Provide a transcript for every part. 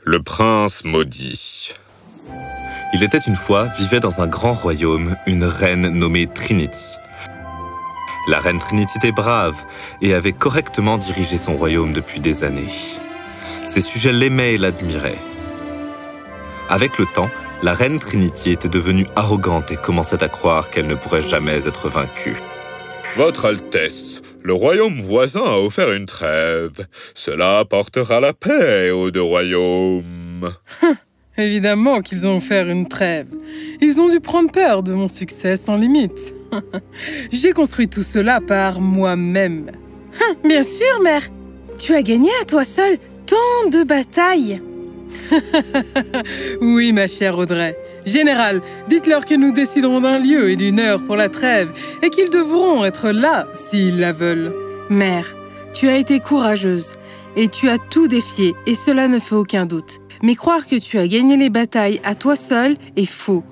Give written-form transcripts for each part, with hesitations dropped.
Le prince maudit. Il était une fois, vivait dans un grand royaume, une reine nommée Trinity. La reine Trinity était brave et avait correctement dirigé son royaume depuis des années. Ses sujets l'aimaient et l'admiraient. Avec le temps, la reine Trinity était devenue arrogante et commençait à croire qu'elle ne pourrait jamais être vaincue. Votre Altesse, le royaume voisin a offert une trêve. Cela apportera la paix aux deux royaumes. Évidemment qu'ils ont offert une trêve. Ils ont dû prendre peur de mon succès sans limite. J'ai construit tout cela par moi-même. Bien sûr, mère. Tu as gagné à toi seule tant de batailles. Oui, ma chère Audrey. Général, dites-leur que nous déciderons d'un lieu et d'une heure pour la trêve et qu'ils devront être là s'ils la veulent. Mère, tu as été courageuse et tu as tout défié et cela ne fait aucun doute. Mais croire que tu as gagné les batailles à toi seule est faux.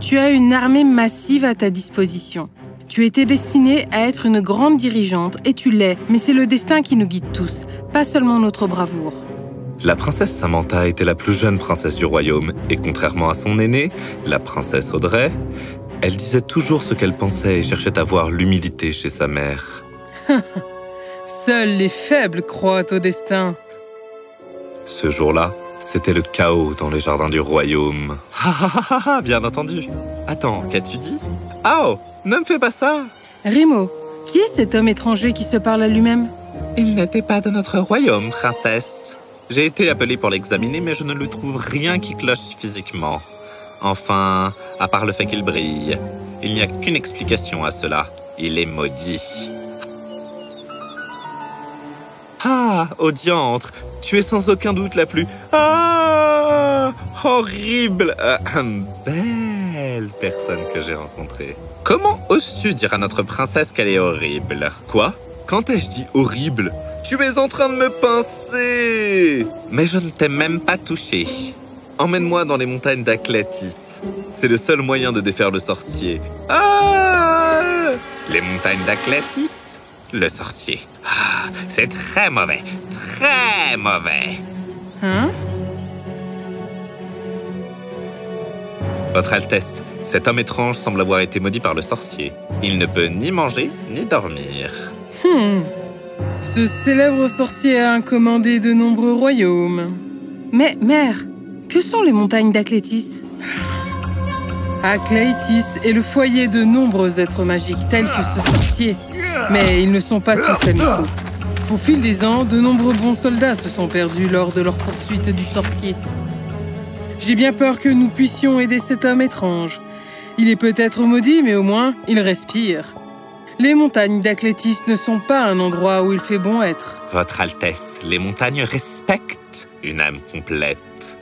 Tu as une armée massive à ta disposition. Tu étais destinée à être une grande dirigeante et tu l'es, mais c'est le destin qui nous guide tous, pas seulement notre bravoure. La princesse Samantha était la plus jeune princesse du royaume et contrairement à son aînée, la princesse Audrey, elle disait toujours ce qu'elle pensait et cherchait à voir l'humilité chez sa mère. Seuls les faibles croient au destin. Ce jour-là, c'était le chaos dans les jardins du royaume. Ah, bien entendu. Attends, qu'as-tu dit? Oh, ne me fais pas ça. Rimo, qui est cet homme étranger qui se parle à lui-même? Il n'était pas de notre royaume, princesse. J'ai été appelée pour l'examiner, mais je ne lui trouve rien qui cloche physiquement. Enfin, à part le fait qu'il brille. Il n'y a qu'une explication à cela. Il est maudit. Ah, au diantre, tu es sans aucun doute la plus... Ah, horrible, belle personne que j'ai rencontrée. Comment oses-tu dire à notre princesse qu'elle est horrible? Quoi? Quand ai-je dit horrible? Tu es en train de me pincer! Mais je ne t'ai même pas touché. Emmène-moi dans les montagnes d'Aclatis. C'est le seul moyen de défaire le sorcier. Ah! Les montagnes d'Aclatis? Le sorcier. Ah, c'est très mauvais. Très mauvais. Hein? Votre Altesse, cet homme étrange semble avoir été maudit par le sorcier. Il ne peut ni manger, ni dormir. Ce célèbre sorcier a commandé de nombreux royaumes. Mais, mère, que sont les montagnes d'Aclatis? Aclaïtis est le foyer de nombreux êtres magiques tels que ce sorcier. Mais ils ne sont pas tous amicaux. Au fil des ans, de nombreux bons soldats se sont perdus lors de leur poursuite du sorcier. J'ai bien peur que nous puissions aider cet homme étrange. Il est peut-être maudit, mais au moins, il respire. Les montagnes d'Aclatis ne sont pas un endroit où il fait bon être. Votre Altesse, les montagnes respectent une âme complète.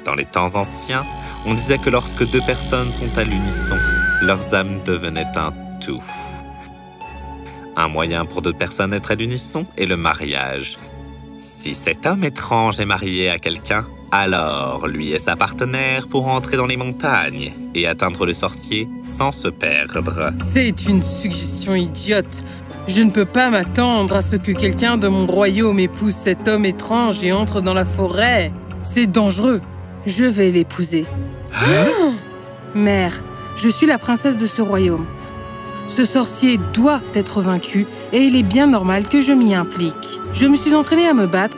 Dans les temps anciens, on disait que lorsque deux personnes sont à l'unisson, leurs âmes devenaient un tout. Un moyen pour deux personnes d'être à l'unisson est le mariage. Si cet homme étrange est marié à quelqu'un, alors lui et sa partenaire pourront entrer dans les montagnes et atteindre le sorcier sans se perdre. C'est une suggestion idiote. Je ne peux pas m'attendre à ce que quelqu'un de mon royaume épouse cet homme étrange et entre dans la forêt. C'est dangereux. Je vais l'épouser. Hein? Mère, je suis la princesse de ce royaume. Ce sorcier doit être vaincu et il est bien normal que je m'y implique. Je me suis entraînée à me battre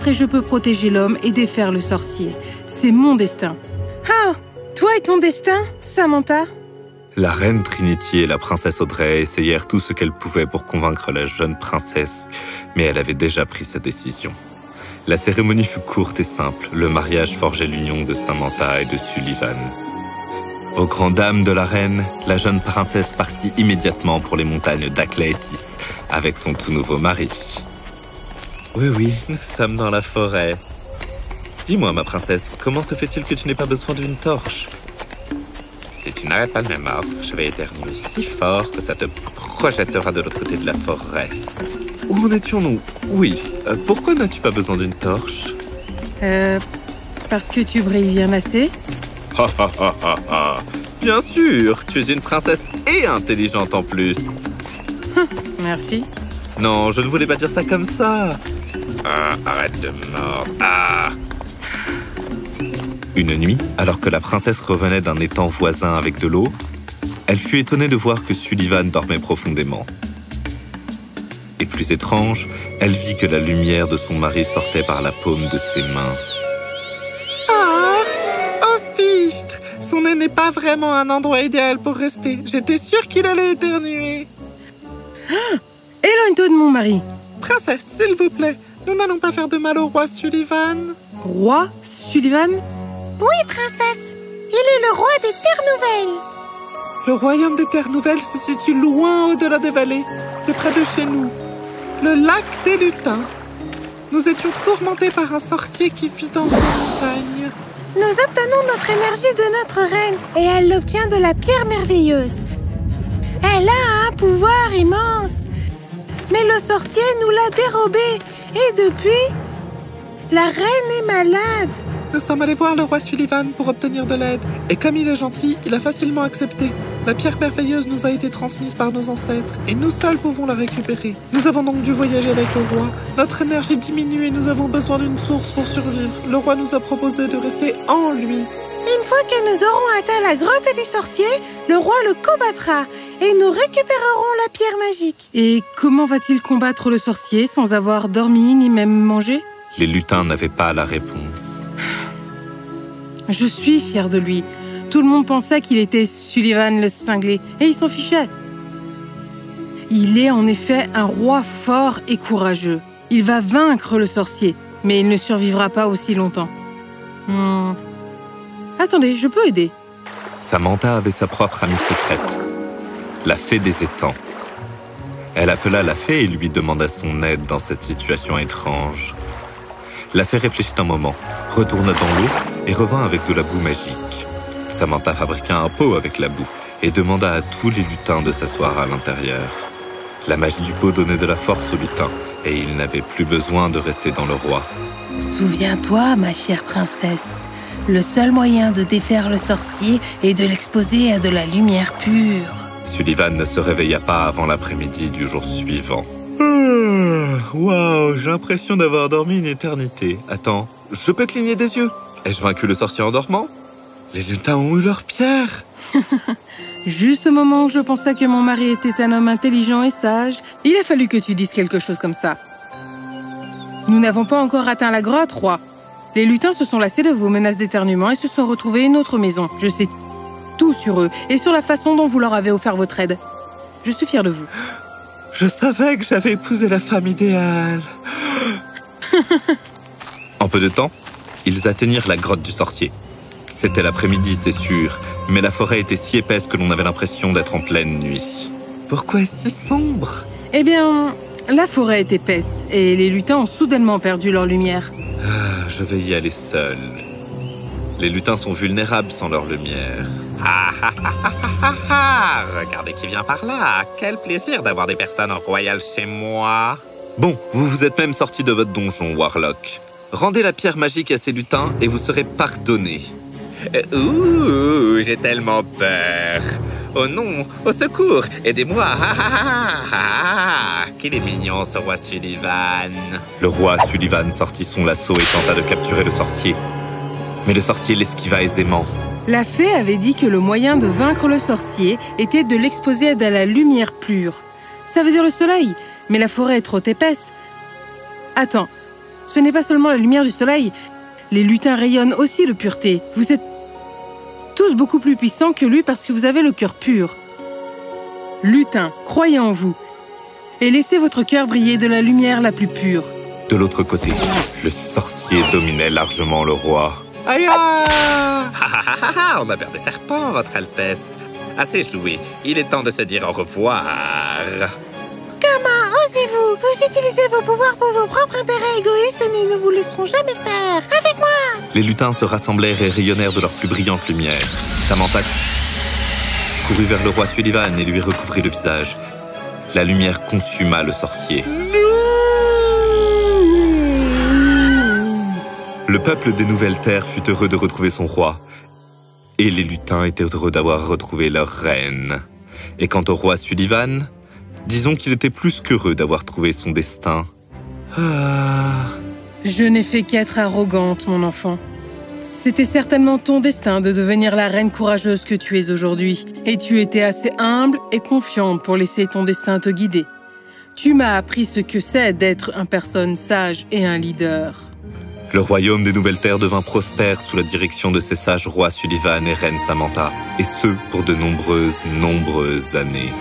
et je peux protéger l'homme et défaire le sorcier. C'est mon destin. Ah, toi et ton destin, Samantha? La reine Trinity et la princesse Audrey essayèrent tout ce qu'elles pouvaient pour convaincre la jeune princesse, mais elle avait déjà pris sa décision. La cérémonie fut courte et simple. Le mariage forgeait l'union de Samantha et de Sullivan. Aux grandes dames de la reine, la jeune princesse partit immédiatement pour les montagnes d'Aclaïtis avec son tout nouveau mari. Oui, nous sommes dans la forêt. Dis-moi, ma princesse, comment se fait-il que tu n'aies pas besoin d'une torche? Si tu n'arrêtes pas de me mordre, je vais éternuer si fort que ça te projettera de l'autre côté de la forêt. Où en étions-nous? Oui, pourquoi n'as-tu pas besoin d'une torche? Parce que tu brilles bien assez. Bien sûr, tu es une princesse et intelligente en plus. Merci. Non, je ne voulais pas dire ça comme ça. Arrête de mordre. Une nuit, alors que la princesse revenait d'un étang voisin avec de l'eau, elle fut étonnée de voir que Sullivan dormait profondément. Et plus étrange, elle vit que la lumière de son mari sortait par la paume de ses mains. Oh, fichtre! Son nez n'est pas vraiment un endroit idéal pour rester. J'étais sûre qu'il allait éternuer. Éloigne-toi de mon mari. Princesse, s'il vous plaît, nous n'allons pas faire de mal au roi Sullivan. Roi Sullivan? Oui, princesse. Il est le roi des Terres Nouvelles. Le royaume des Terres Nouvelles se situe loin au-delà des vallées. C'est près de chez nous. Le lac des lutins. Nous étions tourmentés par un sorcier qui vit dans ces montagnes. Nous obtenons notre énergie de notre reine et elle l'obtient de la pierre merveilleuse. Elle a un pouvoir immense. Mais le sorcier nous l'a dérobée et depuis, la reine est malade. Nous sommes allés voir le roi Sullivan pour obtenir de l'aide. Et comme il est gentil, il a facilement accepté. La pierre merveilleuse nous a été transmise par nos ancêtres et nous seuls pouvons la récupérer. Nous avons donc dû voyager avec le roi. Notre énergie diminue et nous avons besoin d'une source pour survivre. Le roi nous a proposé de rester en lui. Une fois que nous aurons atteint la grotte du sorcier, le roi le combattra et nous récupérerons la pierre magique. Et comment va-t-il combattre le sorcier sans avoir dormi ni même mangé? Les lutins n'avaient pas la réponse. Je suis fière de lui. Tout le monde pensait qu'il était Sullivan le cinglé, et il s'en fichait. Il est en effet un roi fort et courageux. Il va vaincre le sorcier, mais il ne survivra pas aussi longtemps. Attendez, je peux aider. Samantha avait sa propre amie secrète, la fée des étangs. Elle appela la fée et lui demanda son aide dans cette situation étrange. La fée réfléchit un moment, retourna dans l'eau et revint avec de la boue magique. Samantha fabriqua un pot avec la boue et demanda à tous les lutins de s'asseoir à l'intérieur. La magie du pot donnait de la force aux lutins et ils n'avaient plus besoin de rester dans le roi. Souviens-toi, ma chère princesse, le seul moyen de défaire le sorcier est de l'exposer à de la lumière pure. Sullivan ne se réveilla pas avant l'après-midi du jour suivant. Waouh, j'ai l'impression d'avoir dormi une éternité. Attends, je peux cligner des yeux? Ai-je vaincu le sorcier en dormant? Les lutins ont eu leur pierre. Juste au moment où je pensais que mon mari était un homme intelligent et sage, il a fallu que tu dises quelque chose comme ça. Nous n'avons pas encore atteint la grotte, roi. Les lutins se sont lassés de vos menaces d'éternuement et se sont retrouvés une autre maison. Je sais tout sur eux et sur la façon dont vous leur avez offert votre aide. Je suis fière de vous. Je savais que j'avais épousé la femme idéale. En peu de temps, ils atteignirent la grotte du sorcier. C'était l'après-midi, c'est sûr, mais la forêt était si épaisse que l'on avait l'impression d'être en pleine nuit. Pourquoi est-ce si sombre? Eh bien, la forêt est épaisse et les lutins ont soudainement perdu leur lumière. Je vais y aller seul. Les lutins sont vulnérables sans leur lumière. Regardez qui vient par là. Quel plaisir d'avoir des personnes royales chez moi. Bon, vous vous êtes même sorti de votre donjon, Warlock. Rendez la pierre magique à ces lutins et vous serez pardonné. J'ai tellement peur. Oh non, au secours, aidez-moi. Qu'il est mignon ce roi Sullivan. Le roi Sullivan sortit son lasso et tenta de capturer le sorcier. Mais le sorcier l'esquiva aisément. La fée avait dit que le moyen de vaincre le sorcier était de l'exposer à de la lumière pure. Ça veut dire le soleil, mais la forêt est trop épaisse. Attends, ce n'est pas seulement la lumière du soleil. Les lutins rayonnent aussi de pureté. Vous êtes tous beaucoup plus puissants que lui parce que vous avez le cœur pur. Lutins, croyez en vous. Et laissez votre cœur briller de la lumière la plus pure. De l'autre côté, le sorcier dominait largement le roi. Aïe! On a peur des serpents, votre Altesse. Assez joué, il est temps de se dire au revoir. Comment osez-vous? Vous utilisez vos pouvoirs pour vos propres intérêts égoïstes et nous ne vous laisserons jamais faire. Avec moi! Les lutins se rassemblèrent et rayonnèrent de leur plus brillante lumière. Samantha courut vers le roi Sullivan et lui recouvrit le visage. La lumière consuma le sorcier. Le peuple des Nouvelles Terres fut heureux de retrouver son roi. Et les lutins étaient heureux d'avoir retrouvé leur reine. Et quant au roi Sullivan, disons qu'il était plus qu'heureux d'avoir trouvé son destin. Je n'ai fait qu'être arrogante, mon enfant. C'était certainement ton destin de devenir la reine courageuse que tu es aujourd'hui. Et tu étais assez humble et confiante pour laisser ton destin te guider. Tu m'as appris ce que c'est d'être une personne sage et un leader. Le royaume des Nouvelles Terres devint prospère sous la direction de ces sages rois Sullivan et reine Samantha, et ce pour de nombreuses années.